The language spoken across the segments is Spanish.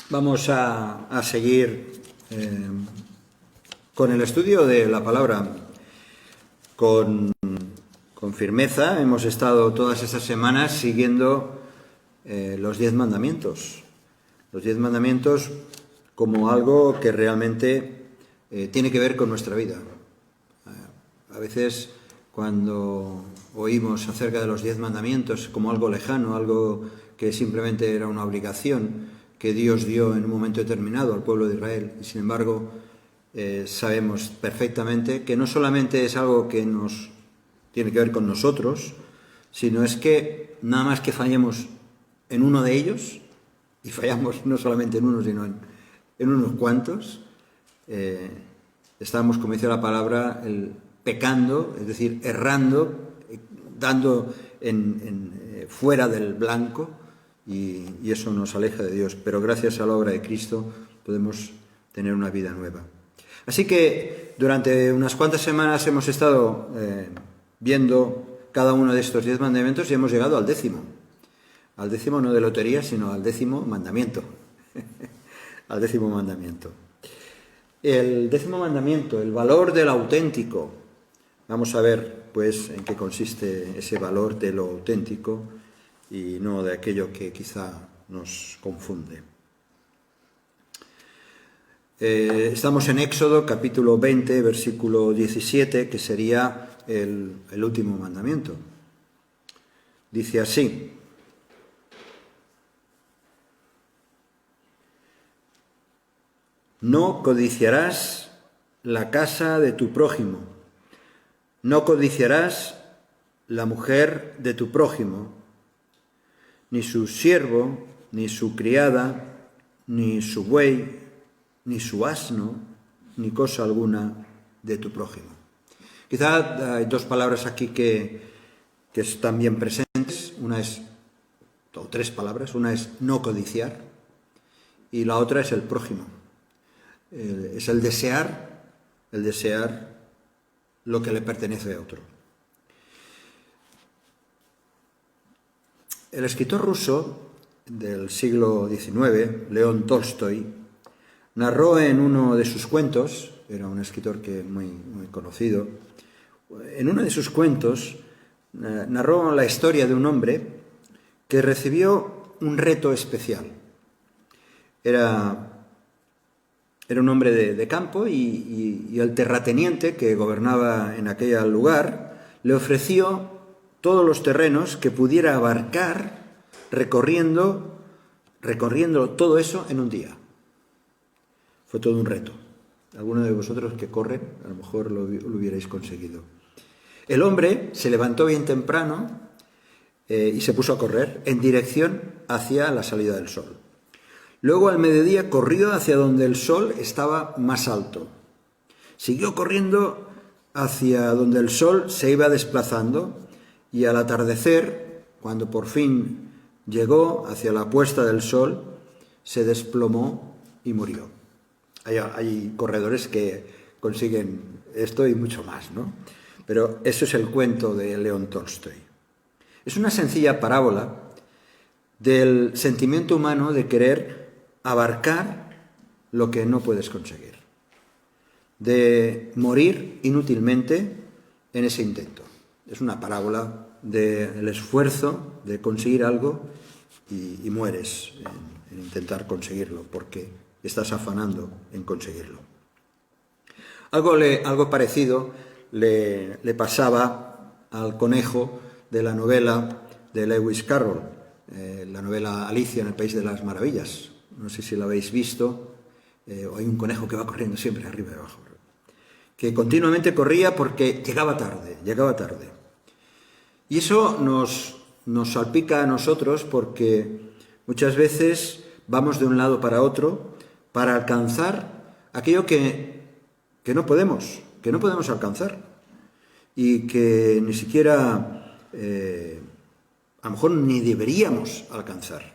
Vamos a seguir con el estudio de la palabra con firmeza. Hemos estado todas estas semanas siguiendo los 10 mandamientos. Los 10 mandamientos como algo que realmente tiene que ver con nuestra vida. A veces cuando oímos acerca de los 10 mandamientos como algo lejano, algo que simplemente era una obligación que Dios dio en un momento determinado al pueblo de Israel, y sin embargo sabemos perfectamente que no solamente es algo que nos tiene que ver con nosotros, sino es que nada más que fallemos en uno de ellos, y fallamos no solamente en uno, sino en unos cuantos, estamos, como dice la palabra, pecando, es decir, errando, dando fuera del blanco, y eso nos aleja de Dios. Pero gracias a la obra de Cristo podemos tener una vida nueva. Así que durante unas cuantas semanas hemos estado viendo cada uno de estos 10 mandamientos y hemos llegado al 10º. Al 10º no de lotería, sino al 10º mandamiento. Al 10º mandamiento. El 10º mandamiento, el valor del auténtico. Vamos a ver, pues, en qué consiste ese valor de lo auténtico y no de aquello que quizá nos confunde. Estamos en Éxodo, capítulo 20, versículo 17, que sería el último mandamiento. Dice así: no codiciarás la casa de tu prójimo, no codiciarás la mujer de tu prójimo, ni su siervo, ni su criada, ni su buey, ni su asno, ni cosa alguna de tu prójimo. Quizá hay dos palabras aquí que están bien presentes. Una es, o tres palabras, una es no codiciar y la otra es el prójimo. Es el desear lo que le pertenece a otro. El escritor ruso del siglo XIX, León Tolstoy, narró en uno de sus cuentos, era un escritor muy conocido, en uno de sus cuentos narró la historia de un hombre que recibió un reto especial. Era un hombre de campo y el terrateniente que gobernaba en aquel lugar le ofreció todos los terrenos que pudiera abarcar recorriendo todo eso en un día. Fue todo un reto. Algunos de vosotros que corren, a lo mejor lo hubierais conseguido. El hombre se levantó bien temprano y se puso a correr en dirección hacia la salida del sol. Luego al mediodía corrió hacia donde el sol estaba más alto. Siguió corriendo hacia donde el sol se iba desplazando y al atardecer, cuando por fin llegó hacia la puesta del sol, se desplomó y murió. Hay corredores que consiguen esto y mucho más, ¿no? Pero eso es el cuento de León Tolstoy. Es una sencilla parábola del sentimiento humano de querer abarcar lo que no puedes conseguir, de morir inútilmente en ese intento. Es una parábola del esfuerzo de conseguir algo y mueres en intentar conseguirlo porque estás afanando en conseguirlo. Algo parecido le pasaba al conejo de la novela de Lewis Carroll, la novela Alicia en el País de las Maravillas. No sé si lo habéis visto. Hay un conejo que va corriendo siempre arriba y abajo, que continuamente corría porque llegaba tarde. Y eso nos salpica a nosotros porque muchas veces vamos de un lado para otro para alcanzar aquello que no podemos alcanzar y que ni siquiera a lo mejor ni deberíamos alcanzar.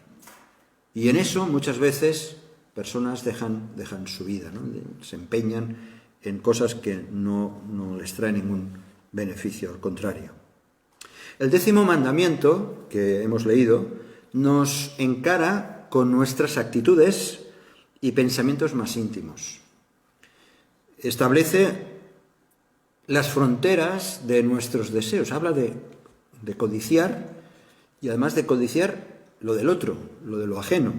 Y en eso muchas veces personas dejan su vida, ¿no? Se empeñan en cosas que no les traen ningún beneficio, al contrario. El 10º mandamiento que hemos leído nos encara con nuestras actitudes y pensamientos más íntimos. Establece las fronteras de nuestros deseos. Habla de codiciar, y además de codiciar lo del otro, lo de lo ajeno.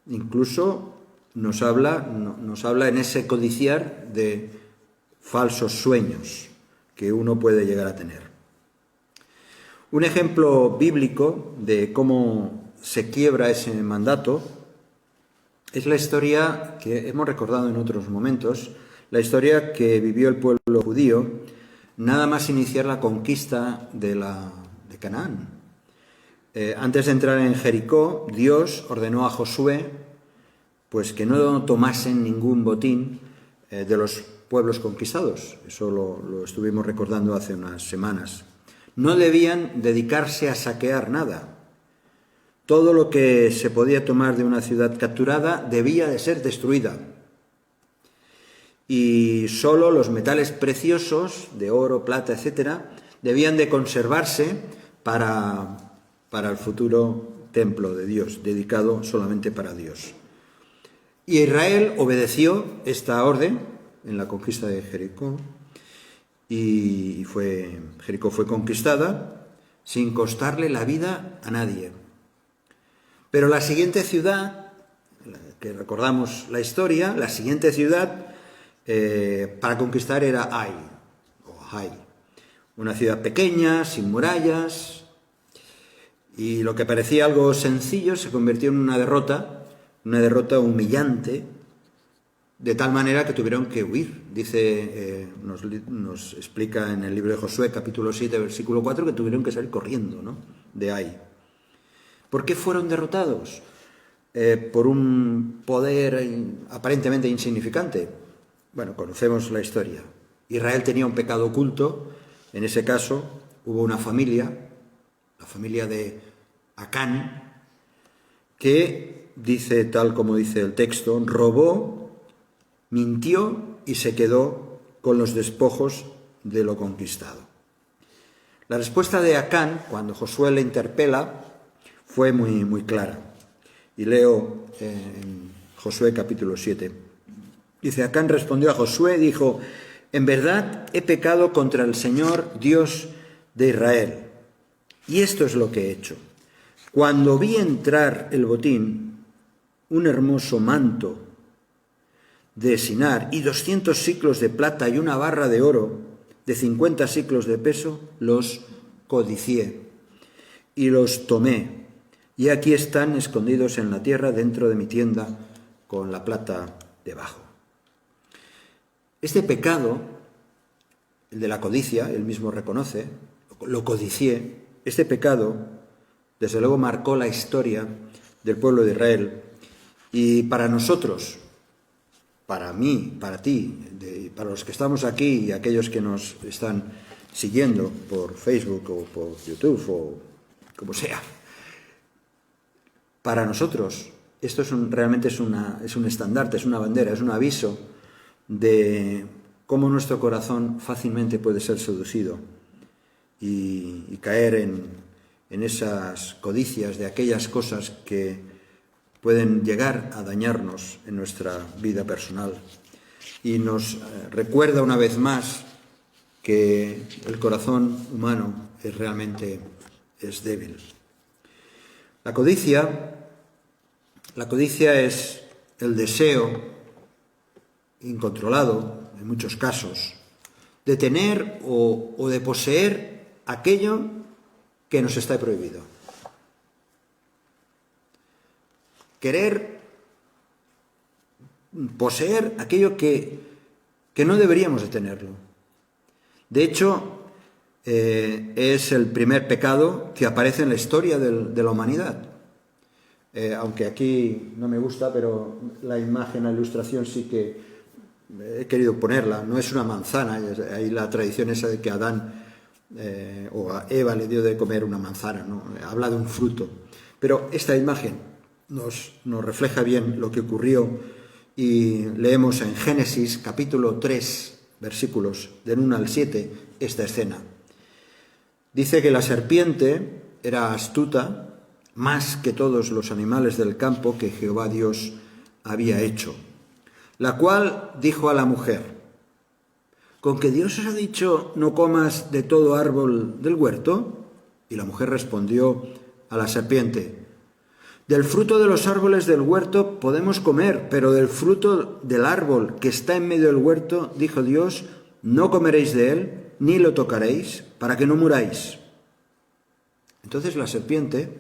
Incluso nos habla en ese codiciar de falsos sueños que uno puede llegar a tener. Un ejemplo bíblico de cómo se quiebra ese mandato es la historia que hemos recordado en otros momentos, la historia que vivió el pueblo judío nada más iniciar la conquista de Canaán. Antes de entrar en Jericó, Dios ordenó a Josué pues que no tomasen ningún botín de los pueblos conquistados. Eso lo estuvimos recordando hace unas semanas. No debían dedicarse a saquear nada. Todo lo que se podía tomar de una ciudad capturada debía de ser destruida. Y solo los metales preciosos, de oro, plata, etcétera, debían de conservarse para el futuro templo de Dios, dedicado solamente para Dios. Y Israel obedeció esta orden en la conquista de Jericó, y Jericó fue conquistada sin costarle la vida a nadie. Pero la siguiente ciudad, que recordamos la historia, la siguiente ciudad para conquistar era Ai, una ciudad pequeña, sin murallas, y lo que parecía algo sencillo se convirtió en una derrota humillante, de tal manera que tuvieron que huir. Nos explica en el libro de Josué, capítulo 7, versículo 4, que tuvieron que salir corriendo, ¿no?, de Ai. ¿Por qué fueron derrotados? Por un poder aparentemente insignificante. Bueno, conocemos la historia. Israel tenía un pecado oculto. En ese caso hubo una familia, la familia de Acán, que dice, tal como dice el texto, robó, mintió y se quedó con los despojos de lo conquistado. La respuesta de Acán, cuando Josué le interpela, fue muy, muy clara. Y leo en Josué capítulo 7. Dice, Acán respondió a Josué, dijo, en verdad he pecado contra el Señor Dios de Israel. Y esto es lo que he hecho. Cuando vi entrar el botín, un hermoso manto de Sinar y 200 siclos de plata y una barra de oro de 50 siclos de peso, los codicié y los tomé. Y aquí están escondidos en la tierra dentro de mi tienda con la plata debajo. Este pecado, el de la codicia, él mismo reconoce, lo codicié. Este pecado, desde luego, marcó la historia del pueblo de Israel. Y para nosotros, para mí, para ti, para los que estamos aquí y aquellos que nos están siguiendo por Facebook o por YouTube o como sea, para nosotros esto realmente es un estandarte, es una bandera, es un aviso de cómo nuestro corazón fácilmente puede ser seducido y caer en esas codicias de aquellas cosas que pueden llegar a dañarnos en nuestra vida personal. Y nos recuerda una vez más que el corazón humano realmente es débil. La codicia es el deseo incontrolado, en muchos casos, de tener o de poseer aquello que nos está prohibido. Querer poseer aquello que no deberíamos de tenerlo. De hecho, es el primer pecado que aparece en la historia de la humanidad. Aunque aquí no me gusta, pero la imagen, la ilustración sí que he querido ponerla. No es una manzana, hay la tradición esa de que Adán o a Eva le dio de comer una manzana, ¿no? Habla de un fruto. Pero esta imagen nos refleja bien lo que ocurrió, y leemos en Génesis capítulo 3, versículos del 1 al 7, esta escena. Dice que la serpiente era astuta más que todos los animales del campo que Jehová Dios había hecho, la cual dijo a la mujer: ¿con que Dios os ha dicho no comas de todo árbol del huerto? Y la mujer respondió a la serpiente: del fruto de los árboles del huerto podemos comer, pero del fruto del árbol que está en medio del huerto, dijo Dios, no comeréis de él, ni lo tocaréis, para que no muráis. Entonces la serpiente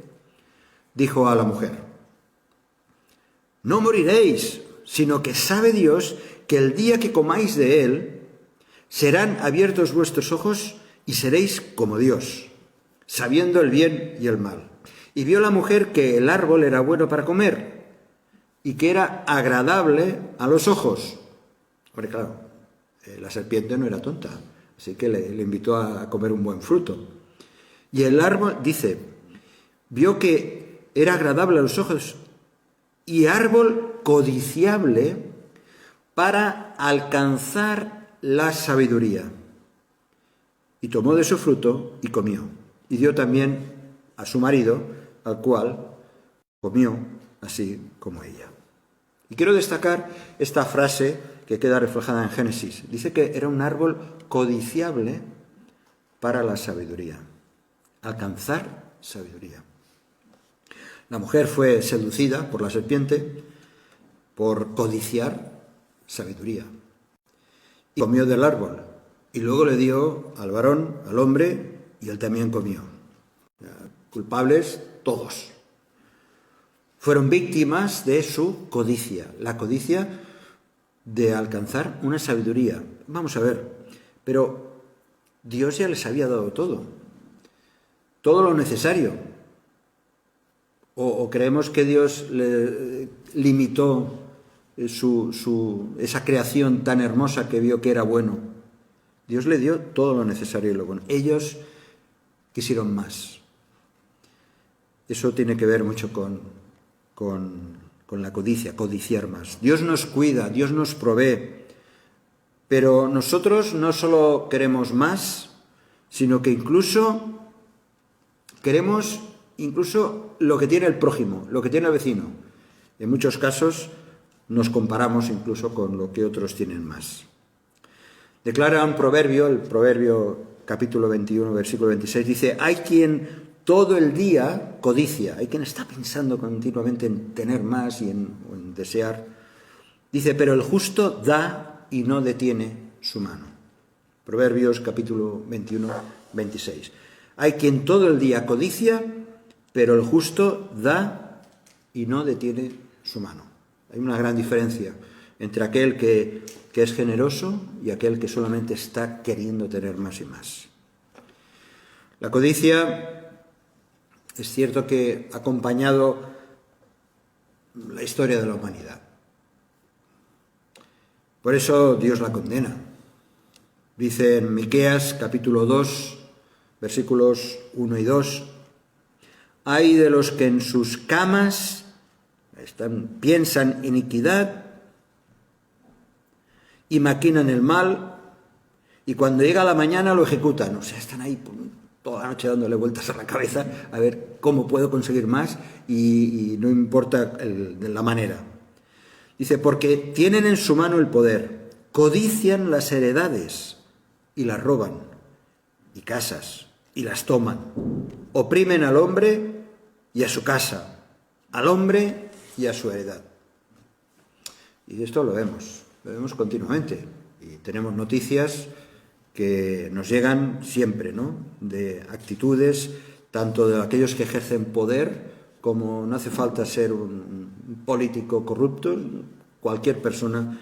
dijo a la mujer: no moriréis, sino que sabe Dios que el día que comáis de él, serán abiertos vuestros ojos y seréis como Dios, sabiendo el bien y el mal. Y vio la mujer que el árbol era bueno para comer y que era agradable a los ojos. Hombre, claro, la serpiente no era tonta, así que le invitó a comer un buen fruto. Y el árbol, dice, vio que era agradable a los ojos y árbol codiciable para alcanzar la sabiduría. Y tomó de su fruto y comió. Y dio también a su marido, al cual comió así como ella. Y quiero destacar esta frase que queda reflejada en Génesis. Dice que era un árbol codiciable para la sabiduría. Alcanzar sabiduría. La mujer fue seducida por la serpiente por codiciar sabiduría. Y comió del árbol. Y luego le dio al varón, al hombre, y él también comió. Culpables todos. Fueron víctimas de su codicia. La codicia de alcanzar una sabiduría. Vamos a ver, pero Dios ya les había dado todo. Todo lo necesario. ¿O creemos que Dios le limitó esa creación tan hermosa que vio que era bueno? Dios le dio todo lo necesario y lo bueno. Ellos quisieron más. Eso tiene que ver mucho con la codicia, codiciar más. Dios nos cuida, Dios nos provee, pero nosotros no solo queremos más, sino que incluso queremos lo que tiene el prójimo, lo que tiene el vecino. En muchos casos nos comparamos incluso con lo que otros tienen más. Declara un proverbio, el proverbio capítulo 21, versículo 26, dice: hay quien todo el día codicia, hay quien está pensando continuamente en tener más y en desear. Dice, pero el justo da y no detiene su mano. Proverbios capítulo 21, 26. Hay quien todo el día codicia, pero el justo da y no detiene su mano. Hay una gran diferencia entre aquel que es generoso y aquel que solamente está queriendo tener más y más. La codicia es cierto que ha acompañado la historia de la humanidad. Por eso Dios la condena. Dice en Miqueas capítulo 2, versículos 1 y 2, ay de los que en sus camas piensan iniquidad y maquinan el mal, y cuando llega la mañana lo ejecutan. O sea, están ahí toda la noche dándole vueltas a la cabeza a ver cómo puedo conseguir más y no importa la manera. Dice, porque tienen en su mano el poder, codician las heredades y las roban, y casas, y las toman. Oprimen al hombre y a su casa, al hombre y a su heredad. Y esto lo vemos continuamente. Y tenemos noticias que nos llegan siempre, ¿no? De actitudes, tanto de aquellos que ejercen poder, como no hace falta ser un político corrupto, cualquier persona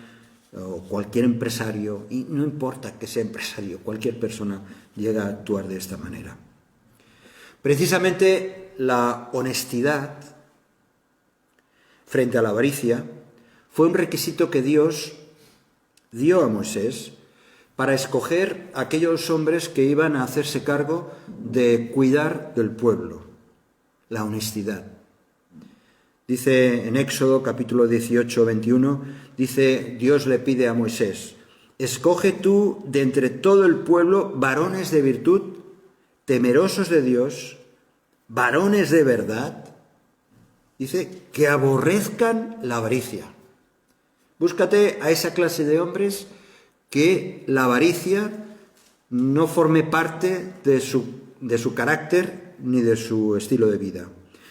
o cualquier empresario, y no importa que sea empresario, cualquier persona llega a actuar de esta manera. Precisamente la honestidad frente a la avaricia fue un requisito que Dios dio a Moisés para escoger a aquellos hombres que iban a hacerse cargo de cuidar del pueblo, la honestidad. Dice en Éxodo capítulo 18, 21, dice, Dios le pide a Moisés, escoge tú de entre todo el pueblo varones de virtud, temerosos de Dios, varones de verdad, dice, que aborrezcan la avaricia. Búscate a esa clase de hombres que la avaricia no forme parte de su carácter ni de su estilo de vida.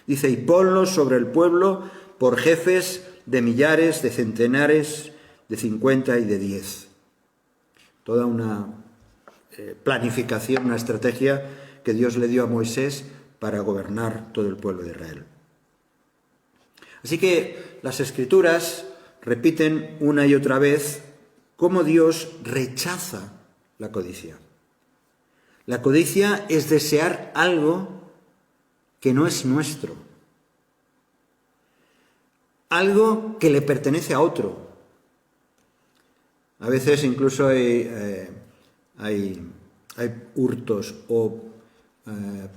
Dice, y ponlos sobre el pueblo por jefes de millares, de centenares, de 50 y de 10. Toda una planificación, una estrategia que Dios le dio a Moisés para gobernar todo el pueblo de Israel. Así que las Escrituras repiten una y otra vez cómo Dios rechaza la codicia. La codicia es desear algo que no es nuestro, algo que le pertenece a otro. A veces incluso hay hurtos o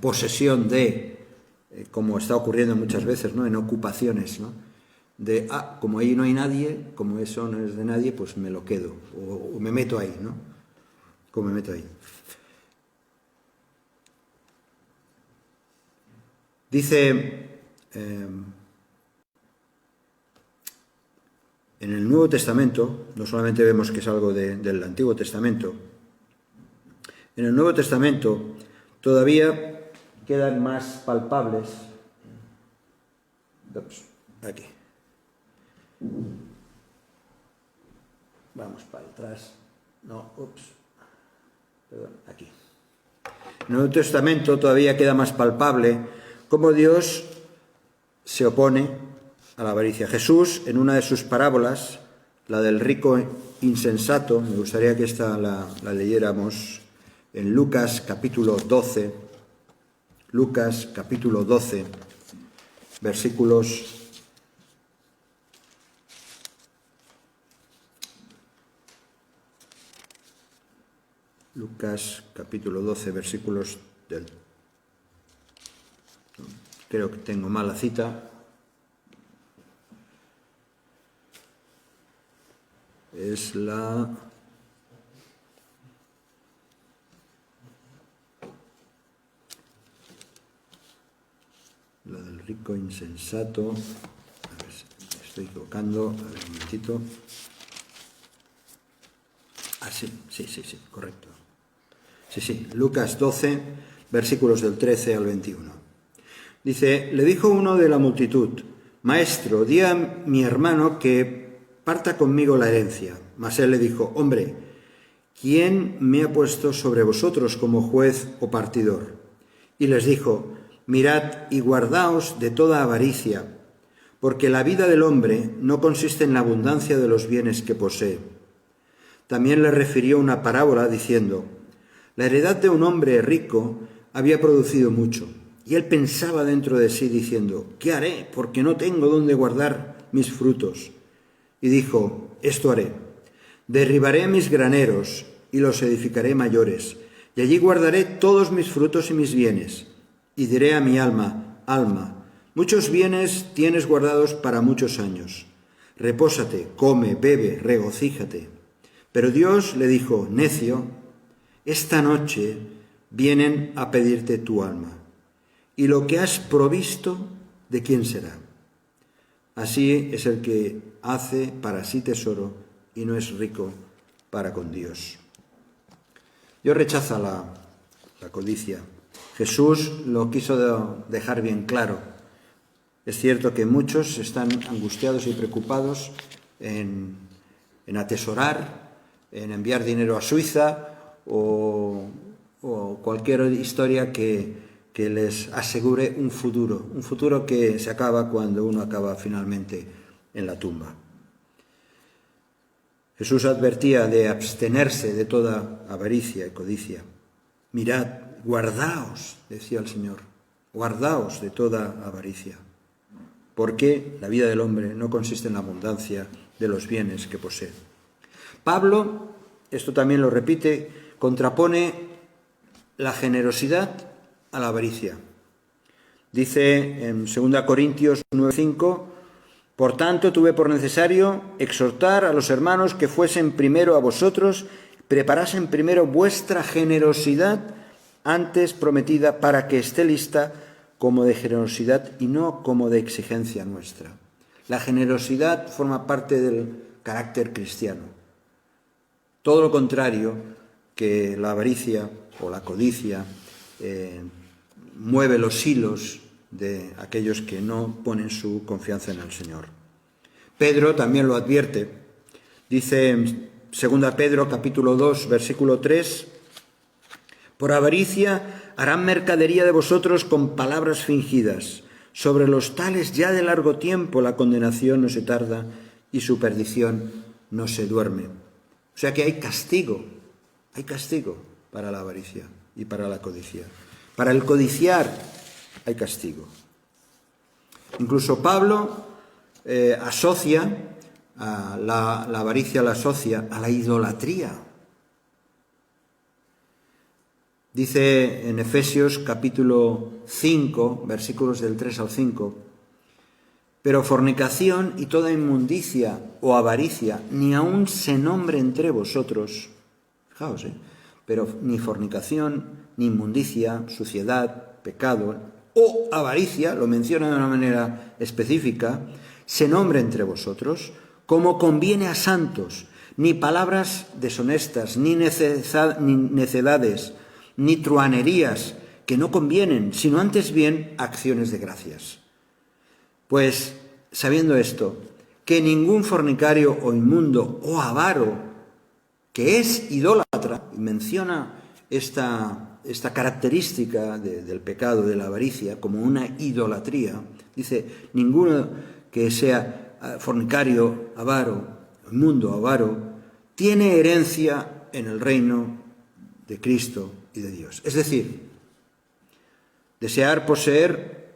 posesión de, como está ocurriendo muchas veces, ¿no?, en ocupaciones, ¿no?, de, como ahí no hay nadie, como eso no es de nadie, pues me lo quedo, o me meto ahí, ¿no? Como me meto ahí. Dice en el Nuevo Testamento, no solamente vemos que es algo del Antiguo Testamento, en el Nuevo Testamento todavía quedan más palpables. Aquí. Vamos para atrás. No, perdón, aquí. En el Nuevo Testamento todavía queda más palpable cómo Dios se opone a la avaricia. Jesús, en una de sus parábolas, la del rico insensato, me gustaría que esta la leyéramos en Lucas capítulo 12, Lucas capítulo 12, versículos Lucas capítulo 12, versículos del... Creo que tengo mal la cita. Es la del rico insensato. A ver si me estoy equivocando. A ver un momentito. Sí, correcto. Sí, Lucas 12, versículos del 13 al 21. Dice, le dijo uno de la multitud, Maestro, di a mi hermano que parta conmigo la herencia. Mas él le dijo, hombre, ¿quién me ha puesto sobre vosotros como juez o partidor? Y les dijo, mirad y guardaos de toda avaricia, porque la vida del hombre no consiste en la abundancia de los bienes que posee. También le refirió una parábola diciendo, la heredad de un hombre rico había producido mucho, y él pensaba dentro de sí diciendo, ¿qué haré? Porque no tengo dónde guardar mis frutos. Y dijo, esto haré, derribaré mis graneros y los edificaré mayores, y allí guardaré todos mis frutos y mis bienes. Y diré a mi alma, alma, muchos bienes tienes guardados para muchos años. Repósate, come, bebe, regocíjate. Pero Dios le dijo, necio, esta noche vienen a pedirte tu alma, y lo que has provisto, ¿de quién será? Así es el que hace para sí tesoro y no es rico para con Dios. Dios rechaza la codicia. Jesús lo quiso dejar bien claro. Es cierto que muchos están angustiados y preocupados en atesorar, en enviar dinero a Suiza o cualquier historia que les asegure un futuro que se acaba cuando uno acaba finalmente en la tumba. Jesús advertía de abstenerse de toda avaricia y codicia. Mirad, guardaos, decía el Señor, guardaos de toda avaricia, porque la vida del hombre no consiste en la abundancia de los bienes que posee. Pablo, esto también lo repite, contrapone la generosidad a la avaricia. Dice en 2 Corintios 9:5, por tanto tuve por necesario exhortar a los hermanos que fuesen primero a vosotros, preparasen primero vuestra generosidad antes prometida para que esté lista como de generosidad y no como de exigencia nuestra. La generosidad forma parte del carácter cristiano. Todo lo contrario que la avaricia o la codicia mueve los hilos de aquellos que no ponen su confianza en el Señor. Pedro también lo advierte. Dice en 2 Pedro capítulo 2, versículo 3, por avaricia harán mercadería de vosotros con palabras fingidas. Sobre los tales ya de largo tiempo la condenación no se tarda y su perdición no se duerme. O sea que hay castigo para la avaricia y para la codicia. Para el codiciar hay castigo. Incluso Pablo asocia a la avaricia, la asocia a la idolatría. Dice en Efesios capítulo 5, versículos del 3 al 5, pero fornicación y toda inmundicia o avaricia ni aun se nombre entre vosotros, fijaos, pero ni fornicación, ni inmundicia, suciedad, pecado o avaricia, lo menciona de una manera específica, se nombre entre vosotros, como conviene a santos, ni palabras deshonestas, ni necedades, ni truhanerías que no convienen, sino antes bien acciones de gracias. Pues, sabiendo esto, que ningún fornicario o inmundo o avaro, que es idólatra, y menciona esta característica del pecado, de la avaricia, como una idolatría, dice, ninguno que sea fornicario, avaro, inmundo, avaro, tiene herencia en el reino de Cristo y de Dios. Es decir, desear poseer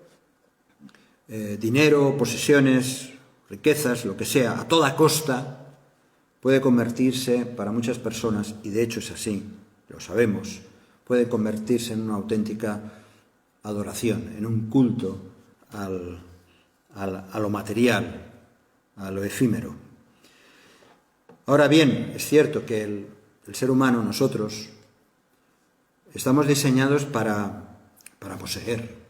dinero, posesiones, riquezas, lo que sea, a toda costa, puede convertirse para muchas personas, y de hecho es así, lo sabemos, puede convertirse en una auténtica adoración, en un culto a lo material, a lo efímero. Ahora bien, es cierto que el ser humano, nosotros, estamos diseñados para poseer,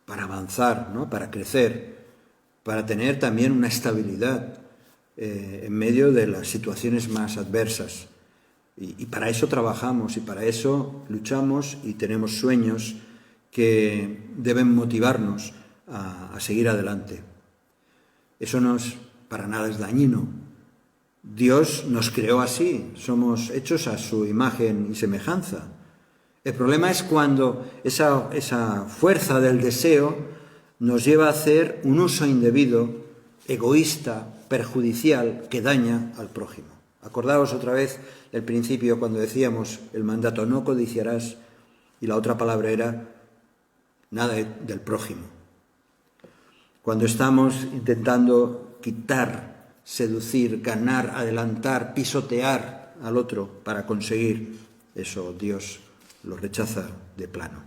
para avanzar, ¿no? Para crecer, para tener también una estabilidad en medio de las situaciones más adversas. Y para eso trabajamos y para eso luchamos y tenemos sueños que deben motivarnos a seguir adelante. Eso para nada es dañino. Dios nos creó así, somos hechos a su imagen y semejanza. El problema es cuando esa fuerza del deseo nos lleva a hacer un uso indebido, egoísta, perjudicial, que daña al prójimo. Acordaos otra vez del principio cuando decíamos el mandato no codiciarás y la otra palabra era nada del prójimo. Cuando estamos intentando quitar, seducir, ganar, adelantar, pisotear al otro para conseguir eso, Dios lo rechaza de plano.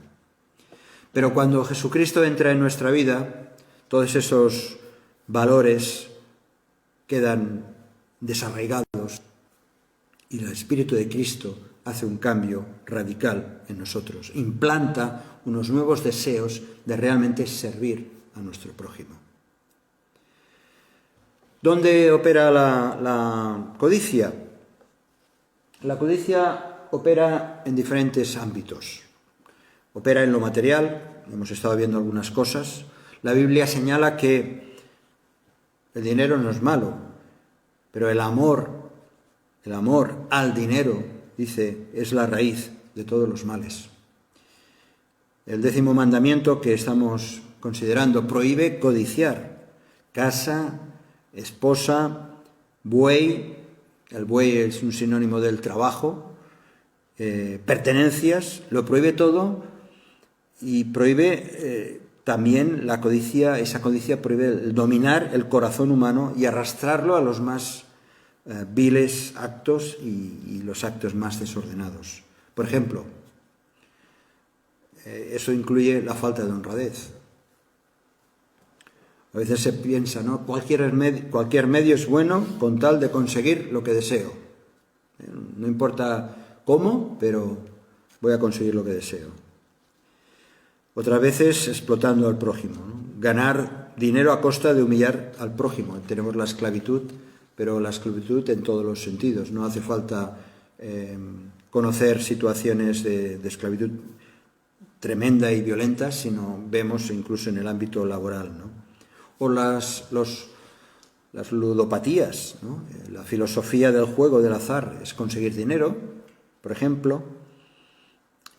Pero cuando Jesucristo entra en nuestra vida, todos esos valores quedan desarraigados y el Espíritu de Cristo hace un cambio radical en nosotros, implanta unos nuevos deseos de realmente servir a nuestro prójimo. ¿Dónde opera la codicia? La codicia opera en diferentes ámbitos. Opera en lo material, hemos estado viendo algunas cosas. La Biblia señala que el dinero no es malo, pero el amor al dinero, dice, es la raíz de todos los males. El 10º mandamiento que estamos considerando prohíbe codiciar casa, esposa, buey. El buey es un sinónimo del trabajo. Pertenencias, lo prohíbe todo y prohíbe también la codicia. Esa codicia prohíbe el dominar el corazón humano y arrastrarlo a los más viles actos y los actos más desordenados. Por ejemplo, eso incluye la falta de honradez. A veces se piensa, ¿no? Cualquier medio es bueno con tal de conseguir lo que deseo. No importa cómo, pero voy a conseguir lo que deseo. Otras veces explotando al prójimo, ¿no? Ganar dinero a costa de humillar al prójimo. Tenemos la esclavitud pero la esclavitud en todos los sentidos. No hace falta conocer situaciones de esclavitud tremenda y violenta, sino vemos incluso en el ámbito laboral, ¿no? O las ludopatías, ¿no? La filosofía del juego del azar es conseguir dinero, por ejemplo,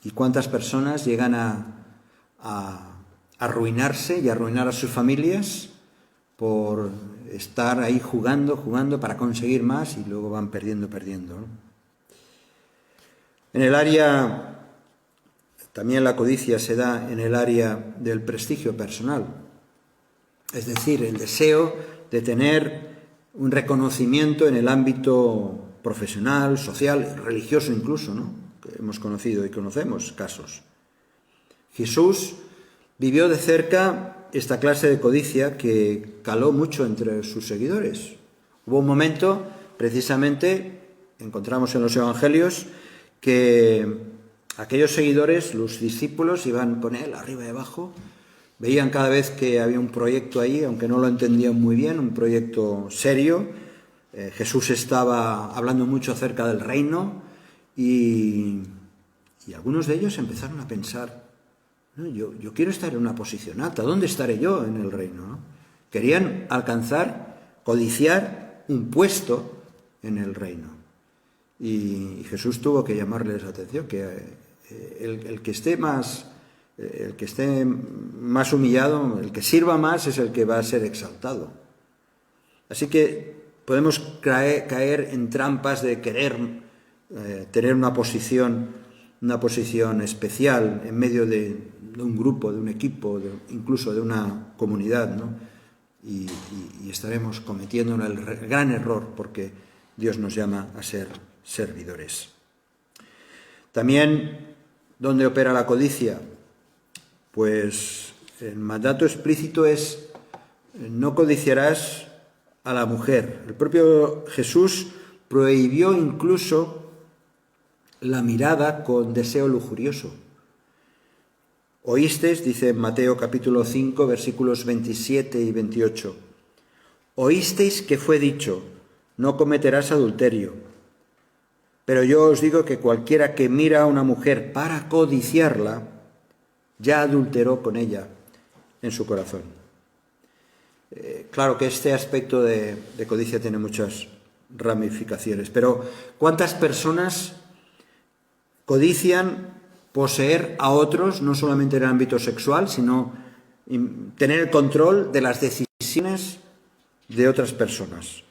y cuántas personas llegan a arruinarse y arruinar a sus familias por estar ahí jugando para conseguir más y luego van perdiendo, ¿no? En el área, también la codicia se da en el área del prestigio personal, es decir, el deseo de tener un reconocimiento en el ámbito profesional, social, religioso incluso, ¿no? Que hemos conocido y conocemos casos. Jesús vivió de cerca esta clase de codicia que caló mucho entre sus seguidores. Hubo un momento, precisamente, encontramos en los evangelios, que aquellos seguidores, los discípulos, iban con él arriba y abajo, veían cada vez que había un proyecto ahí, aunque no lo entendían muy bien, un proyecto serio. Jesús estaba hablando mucho acerca del reino y algunos de ellos empezaron a pensar, no, yo quiero estar en una posición alta, ¿dónde estaré yo en el reino? ¿No? Querían alcanzar, codiciar un puesto en el reino. Y Jesús tuvo que llamarles la atención, que el que esté más humillado, el que sirva más es el que va a ser exaltado. Así que podemos caer en trampas de querer tener una posición especial en medio de un grupo, de un equipo, incluso de una comunidad, ¿no? Y estaremos cometiendo el gran error, porque Dios nos llama a ser servidores. También, ¿dónde opera la codicia? Pues el mandato explícito es: no codiciarás a la mujer. El propio Jesús prohibió incluso la mirada con deseo lujurioso. Oísteis, dice Mateo capítulo 5, versículos 27 y 28, oísteis que fue dicho, no cometerás adulterio. Pero yo os digo que cualquiera que mira a una mujer para codiciarla, ya adulteró con ella en su corazón. Claro que este aspecto de codicia tiene muchas ramificaciones, pero ¿cuántas personas codician poseer a otros, no solamente en el ámbito sexual, sino tener el control de las decisiones de otras personas?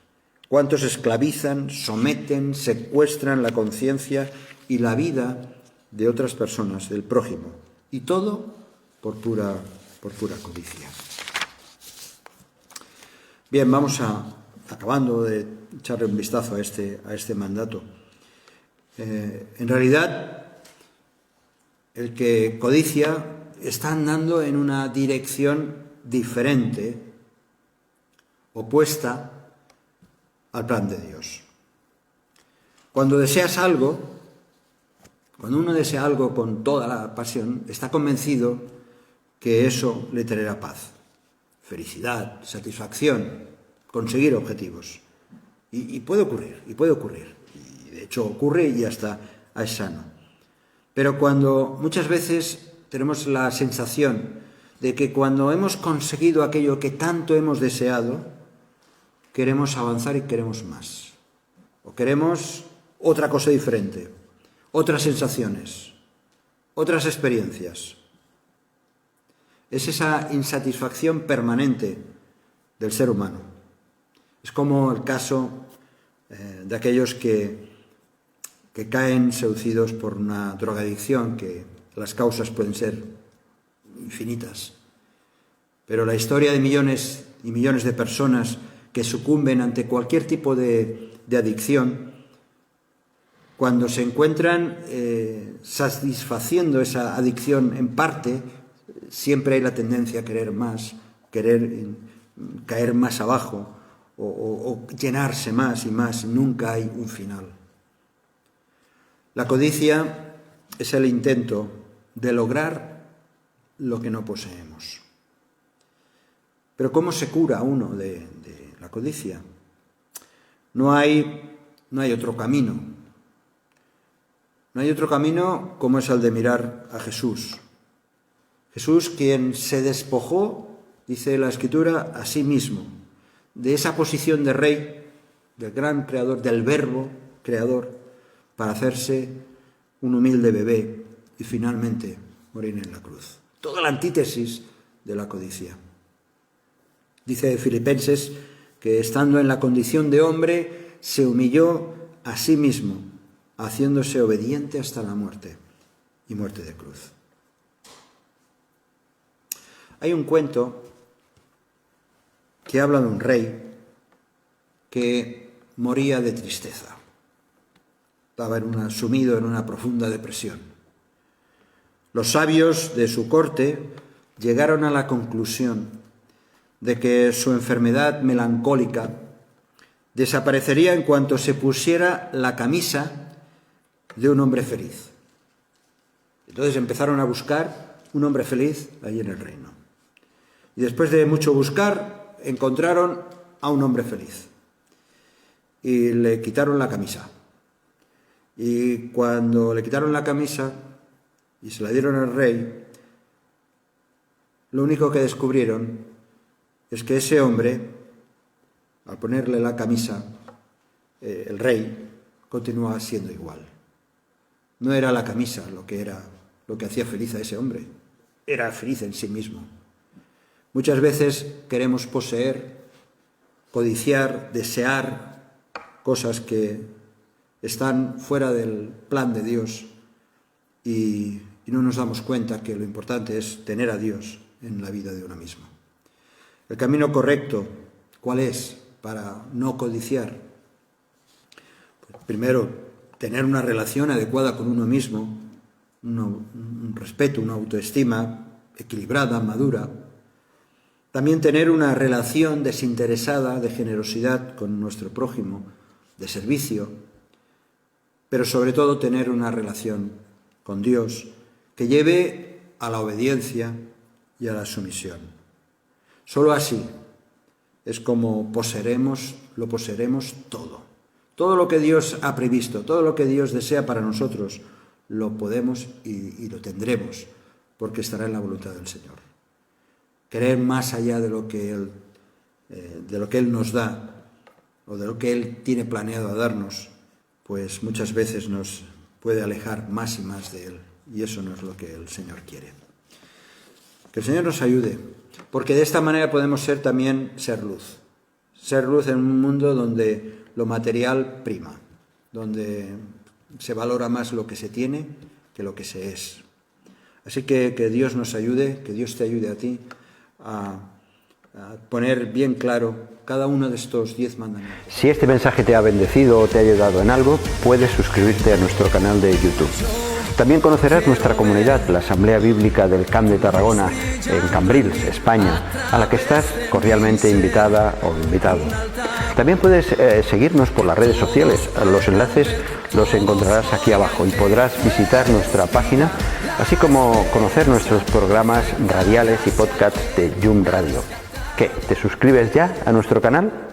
¿Cuántos esclavizan, someten, secuestran la conciencia y la vida de otras personas, del prójimo? Y todo por pura codicia. Bien, vamos acabando de echarle un vistazo a este mandato. En realidad, el que codicia está andando en una dirección diferente, opuesta al plan de Dios. Cuando uno desea algo con toda la pasión, está convencido que eso le traerá paz, felicidad, satisfacción, conseguir objetivos. Y puede ocurrir. Y de hecho ocurre y hasta es sano. Pero cuando muchas veces tenemos la sensación de que cuando hemos conseguido aquello que tanto hemos deseado, queremos avanzar y queremos más. O queremos otra cosa diferente, otras sensaciones, otras experiencias. Es esa insatisfacción permanente del ser humano. Es como el caso de aquellos que caen seducidos por una drogadicción, que las causas pueden ser infinitas. Pero la historia de millones y millones de personas que sucumben ante cualquier tipo de adicción, cuando se encuentran satisfaciendo esa adicción en parte, siempre hay la tendencia a querer más, querer caer más abajo o llenarse más y más. Nunca hay un final. La codicia es el intento de lograr lo que no poseemos. Pero ¿cómo se cura uno de la codicia? No hay otro camino. No hay otro camino como es el de mirar a Jesús. Jesús, quien se despojó, dice la Escritura, a sí mismo, de esa posición de rey, del gran creador, del verbo creador, para hacerse un humilde bebé y finalmente morir en la cruz. Toda la antítesis de la codicia. Dice Filipenses que estando en la condición de hombre, se humilló a sí mismo, haciéndose obediente hasta la muerte y muerte de cruz. Hay un cuento que habla de un rey que moría de tristeza. Estaba sumido en una profunda depresión. Los sabios de su corte llegaron a la conclusión de que su enfermedad melancólica desaparecería en cuanto se pusiera la camisa de un hombre feliz. Entonces empezaron a buscar un hombre feliz allí en el reino. Y después de mucho buscar, encontraron a un hombre feliz. Y le quitaron la camisa. Y cuando le quitaron la camisa y se la dieron al rey, lo único que descubrieron es que ese hombre, al ponerle la camisa, el rey continuaba siendo igual. No era la camisa lo que hacía feliz a ese hombre, era feliz en sí mismo. Muchas veces queremos poseer, codiciar, desear cosas que están fuera del plan de Dios y no nos damos cuenta que lo importante es tener a Dios en la vida de uno mismo. El camino correcto, ¿cuál es para no codiciar? Pues primero, tener una relación adecuada con uno mismo, un respeto, una autoestima equilibrada, madura. También tener una relación desinteresada, de generosidad con nuestro prójimo, de servicio, pero sobre todo tener una relación con Dios que lleve a la obediencia y a la sumisión. Solo así es como lo poseeremos todo. Todo lo que Dios ha previsto, todo lo que Dios desea para nosotros, lo podemos y lo tendremos, porque estará en la voluntad del Señor. Querer más allá de lo que Él nos da, o de lo que Él tiene planeado darnos, pues muchas veces nos puede alejar más y más de Él, y eso no es lo que el Señor quiere. Que el Señor nos ayude, porque de esta manera podemos ser luz en un mundo donde lo material prima, donde se valora más lo que se tiene que lo que se es. Así que Dios nos ayude, que Dios te ayude a ti a poner bien claro cada uno de estos 10 mandamientos. Si este mensaje te ha bendecido o te ha ayudado en algo, puedes suscribirte a nuestro canal de YouTube. También conocerás nuestra comunidad, la Asamblea Bíblica del Camp de Tarragona, en Cambrils, España, a la que estás cordialmente invitada o invitado. También puedes seguirnos por las redes sociales. Los enlaces los encontrarás aquí abajo y podrás visitar nuestra página, así como conocer nuestros programas radiales y podcasts de Yum Radio. ¿Qué? ¿Te suscribes ya a nuestro canal?